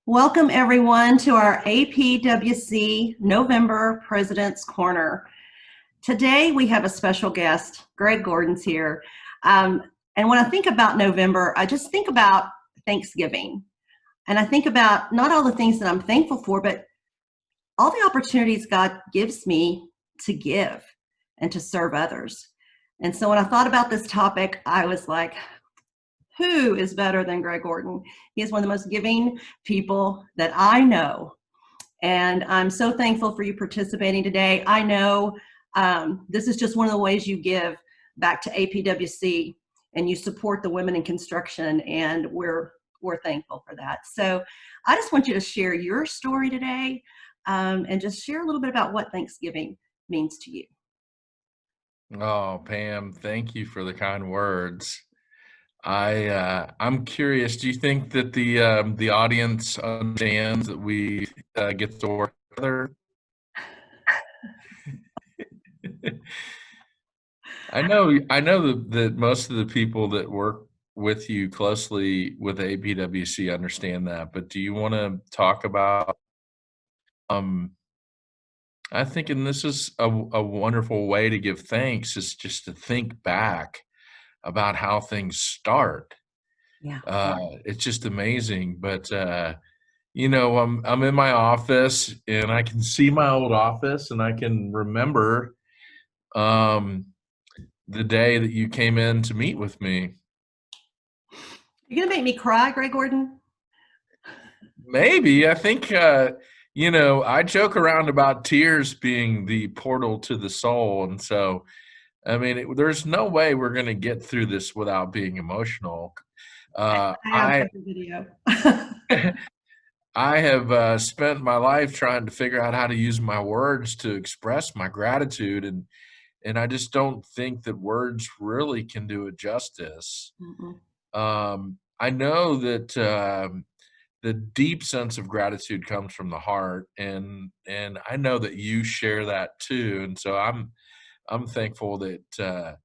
Welcome everyone to our APWC November President's Corner. Today we have a special guest. Greg Gordon's here. And when I think about November, I just think about Thanksgiving. And I think about not all the things that I'm thankful for, but all the opportunities God gives me to give and to serve others. And so when I thought about this topic, I was like, who is better than Greg Gordon? He is one of the most giving people that I know. And I'm so thankful for you participating today. I know this is just one of the ways you give back to APWC and you support the women in construction, and we're thankful for that. So I just want you to share your story today and just share a little bit about what Thanksgiving means to you. Oh, Pam, thank you for the kind words. I'm curious, do you think that the audience understands that we get to work together? I know that most of the people that work with you closely with APWC understand that, but do you want to talk about um I think, and this is a wonderful way to give thanks, is just to think back about how things start. Yeah. It's just amazing. But I'm in my office and I can see my old office and I can remember um, the day that you came in to meet with me. You're gonna make me cry, Greg Gordon? Maybe I think I joke around about tears being the portal to the soul, and so I mean, there's no way we're going to get through this without being emotional. I Uh, have I the video. I have spent my life trying to figure out how to use my words to express my gratitude, and I just don't think that words really can do it justice. Mm-mm. I know that the deep sense of gratitude comes from the heart, and I know that you share that too. And so I'm thankful that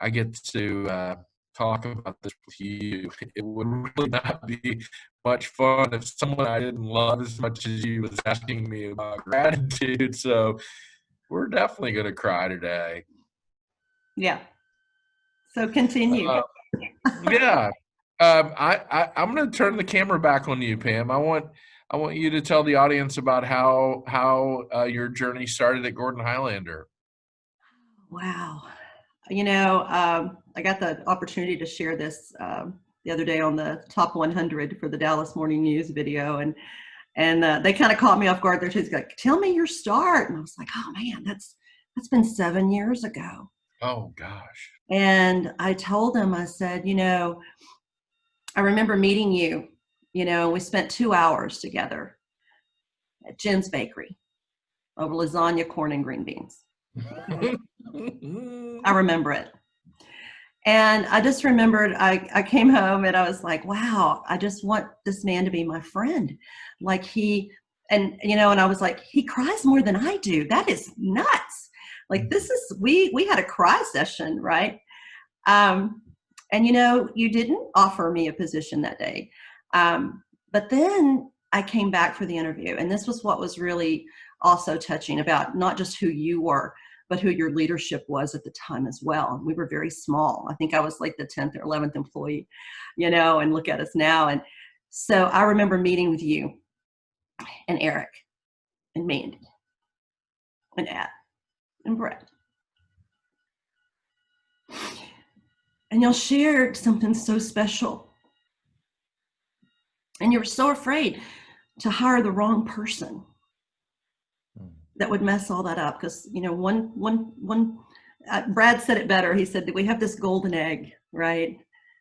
I get to talk about this with you. It would really not be much fun if someone I didn't love as much as you was asking me about gratitude. So we're definitely going to cry today. Yeah. So continue. Uh, yeah. I'm going to turn the camera back on you, Pam. I want you to tell the audience about how your journey started at Gordon Highlander. Wow. I got the opportunity to share this the other day on the top 100 for the Dallas Morning News video, and they kind of caught me off guard. They're just like, "Tell me your start," and I was like, "Oh man, that's been 7 years ago." Oh gosh. And I told them, I said, I remember meeting you. We spent 2 hours together at Jim's Bakery over lasagna, corn, and green beans. I remember it. And I just remembered I came home and I was like, wow, I just want this man to be my friend. And I was like, he cries more than I do. That is nuts. Like we had a cry session, right? And you didn't offer me a position that day. But then I came back for the interview, and this was what was really also touching about not just who you were, but who your leadership was at the time as well. We were very small. I think I was like the 10th or 11th employee, and look at us now. And so I remember meeting with you and Eric and Mandy and Ad and Brett. And y'all shared something so special. And you were so afraid to hire the wrong person that would mess all that up. Because, Brad said it better. He said that we have this golden egg, right?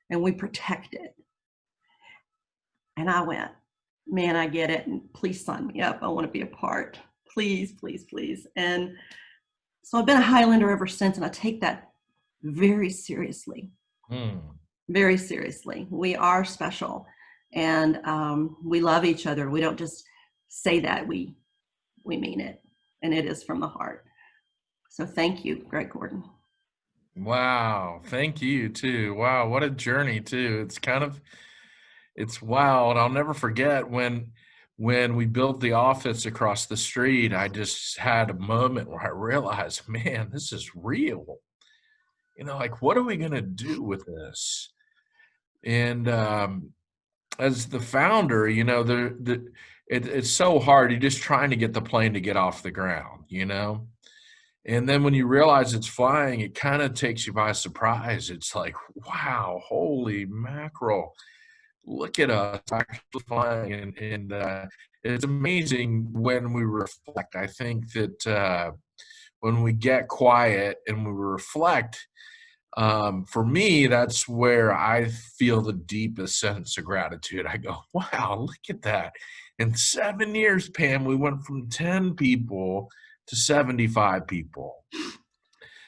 And we protect it. And I went, man, I get it. And please sign me up. I want to be a part. Please, please, please. And so I've been a Highlander ever since. And I take that very seriously. Very seriously. We are special. And we love each other. We don't just say that. We mean it. And it is from the heart. So thank you, Greg Gordon. Wow. Thank you too. Wow. What a journey too. It's wild. I'll never forget when when we built the office across the street, I just had a moment where I realized, man, this is real. Like, what are we going to do with this? And as the founder, it's so hard. You're just trying to get the plane to get off the ground. And then when you realize it's flying, it kind of takes you by surprise. It's like, wow, holy mackerel. Look at us actually flying. And it's amazing when we reflect. I think that when we get quiet and we reflect, for me, that's where I feel the deepest sense of gratitude. I go, wow, look at that. In 7 years, Pam, we went from 10 people to 75 people.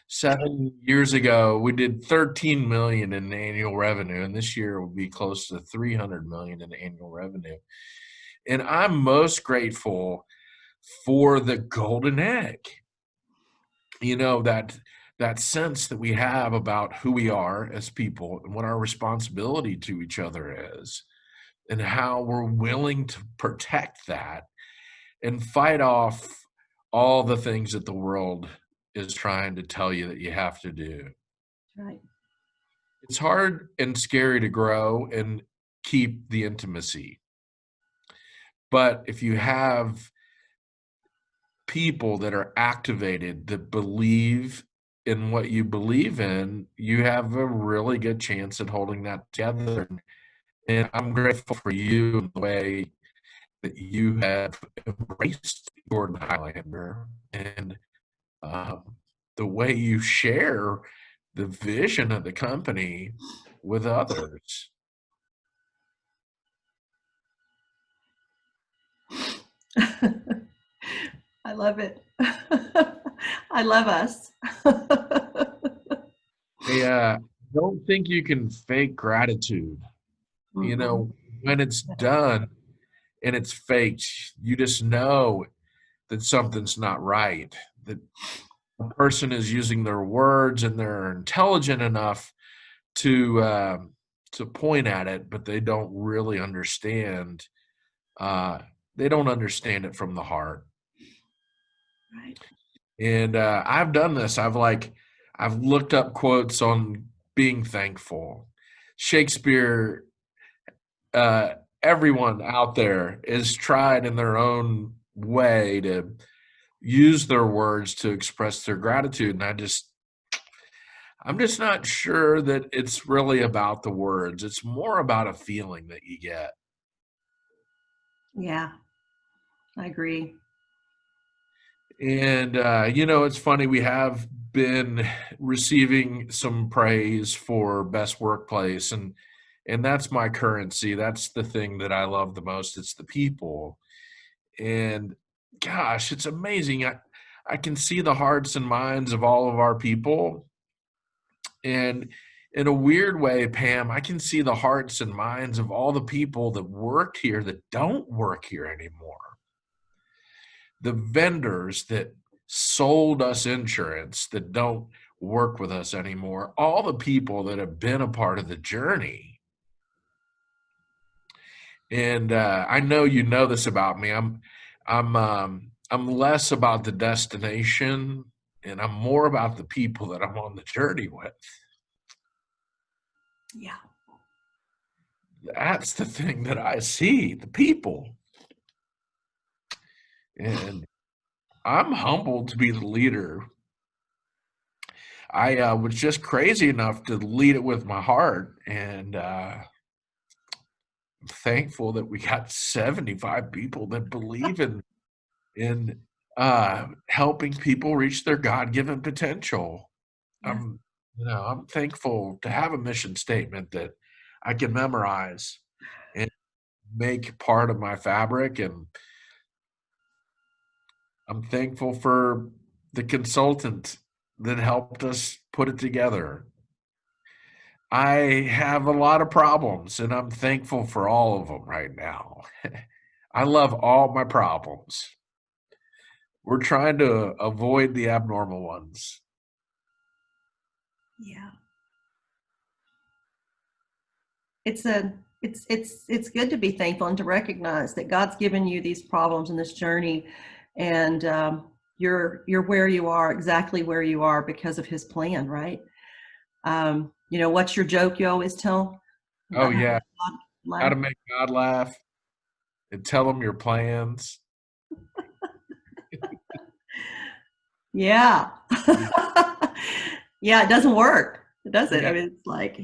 7 years ago, we did 13 million in annual revenue, and this year will be close to 300 million in annual revenue. And I'm most grateful for the golden egg. That sense that we have about who we are as people and what our responsibility to each other is, and how we're willing to protect that and fight off all the things that the world is trying to tell you that you have to do. Right. It's hard and scary to grow and keep the intimacy. But if you have people that are activated, that believe in what you believe in, you have a really good chance at holding that together. And I'm grateful for you and the way that you have embraced your Highlander, and the way you share the vision of the company with others. I love it. I love us. I don't think you can fake gratitude. Mm-mm. When it's done and it's faked, you just know that something's not right, that a person is using their words and they're intelligent enough to point at it, but they don't really understand. They don't understand it from the heart. Right. And I've done this. I've looked up quotes on being thankful. Shakespeare, everyone out there is tried in their own way to use their words to express their gratitude. And I'm just not sure that it's really about the words. It's more about a feeling that you get. Yeah, I agree. And it's funny, we have been receiving some praise for best workplace, and that's my currency. That's the thing that I love the most. It's the people. And gosh, it's amazing. I can see the hearts and minds of all of our people. And in a weird way, Pam, I can see the hearts and minds of all the people that worked here that don't work here anymore. The vendors that sold us insurance that don't work with us anymore, all the people that have been a part of the journey. And I know you know this about me. I'm less about the destination, and I'm more about the people that I'm on the journey with. Yeah. That's the thing that I see, the people. And I'm humbled to be the leader. I was just crazy enough to lead it with my heart, and I'm thankful that we got 75 people that believe in helping people reach their God-given potential. Yeah. I'm thankful to have a mission statement that I can memorize and make part of my fabric, and I'm thankful for the consultant that helped us put it together. I have a lot of problems, and I'm thankful for all of them right now. I love all my problems. We're trying to avoid the abnormal ones. Yeah. It's a it's good to be thankful and to recognize that God's given you these problems in this journey, and you're where you are, exactly where you are because of His plan, right? What's your joke you always tell Oh about how yeah, God how laugh? to make God laugh and tell them your plans. Yeah. Yeah, it doesn't work, does it? I Yeah, mean, it's like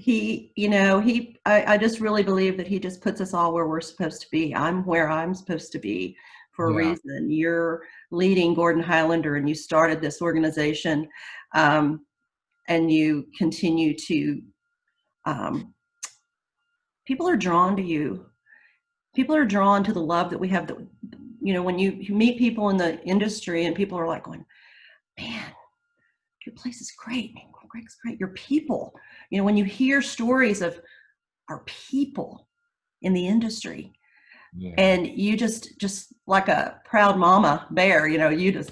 I just really believe that he just puts us all where we're supposed to be. I'm where I'm supposed to be for a yeah, reason. You're leading Gordon Highlander, and you started this organization, um, and you continue to, um, people are drawn to you. People are drawn to the love that we have. That, when you meet people in the industry and people are like going, man, your place is great. Man, Greg's great. Your people, when you hear stories of our people in the industry, yeah. and you just like a proud mama bear, you just,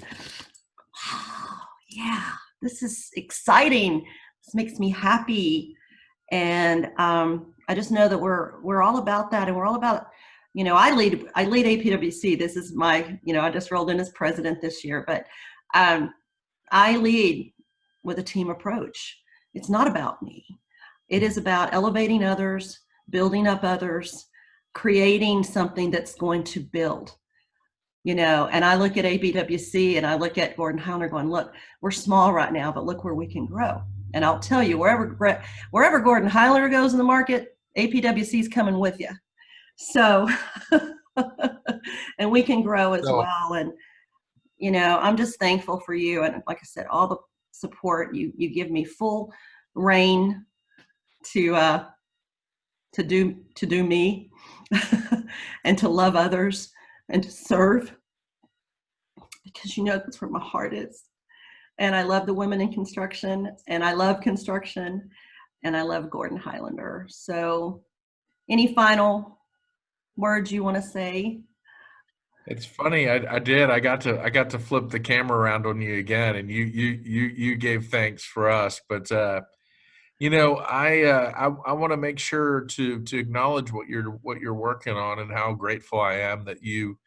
oh, yeah, this is exciting. This makes me happy. And I just know that we're all about that, and we're all about, I lead APWC. This is my, I just rolled in as president this year, but um, I lead with a team approach. It's not about me. It is about elevating others, building up others, creating something that's going to build. And I look at APWC and I look at Gordon Howner going, look, we're small right now, but look where we can grow. And I'll tell you, wherever Gordon Highlander goes in the market, APWC is coming with you. So, and we can grow as So well. And I'm just thankful for you, and like I said, all the support you give me, full reign to to do me, and to love others and to serve, because that's where my heart is. And I love the women in construction, and I love construction, and I love Gordon Highlander. So, any final words you want to say? it's funny. I did. I got to flip the camera around on you again, and you gave thanks for us. But I want to make sure to acknowledge what you're working on and how grateful I am that you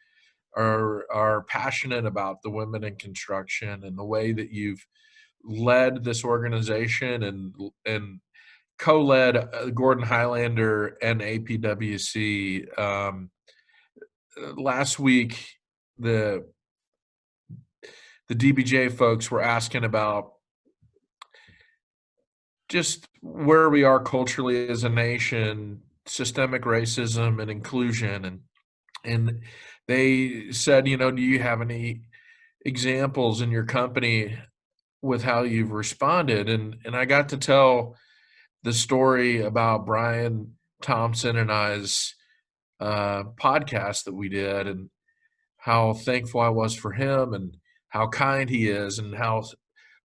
are passionate about the women in construction and the way that you've led this organization and co-led Gordon Highlander and APWC. Last week, the the DBJ folks were asking about just where we are culturally as a nation, systemic racism and inclusion, and they said, do you have any examples in your company with how you've responded? And I got to tell the story about Brian Thompson and I's podcast that we did, and how thankful I was for him, and how kind he is, and how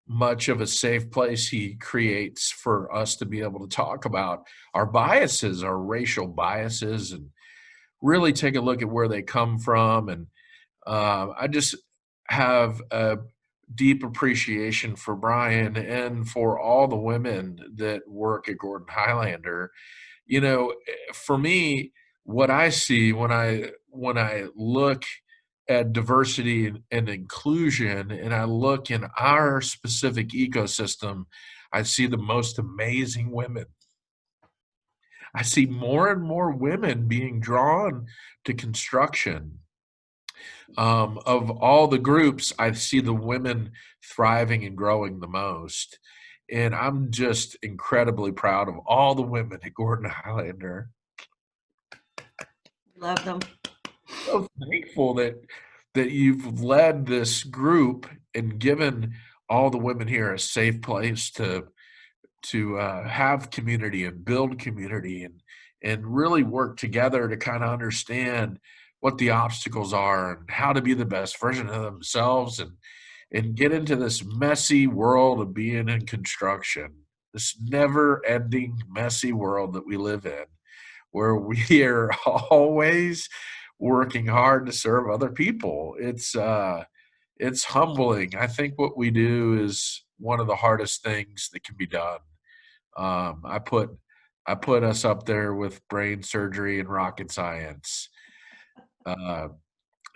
much of a safe place he creates for us to be able to talk about our biases, our racial biases, and really take a look at where they come from. And I just have a deep appreciation for Brian and for all the women that work at Gordon Highlander. For me, what I see when I look at diversity and inclusion, and I look in our specific ecosystem, I see the most amazing women. I see more and more women being drawn to construction. Of all the groups, I see the women thriving and growing the most. And I'm just incredibly proud of all the women at Gordon Highlander. Love them. So thankful that you've led this group and given all the women here a safe place to have community and build community and really work together to kind of understand what the obstacles are and how to be the best version of themselves and get into this messy world of being in construction, this never ending messy world that we live in, where we are always working hard to serve other people. It's humbling. I think what we do is one of the hardest things that can be done. I put I put us up there with brain surgery and rocket science. Uh,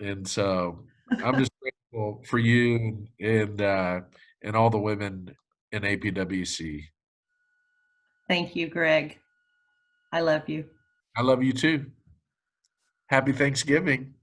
and so I'm just grateful for you and all the women in APWC. Thank you, Greg. I love you. I love you too. Happy Thanksgiving.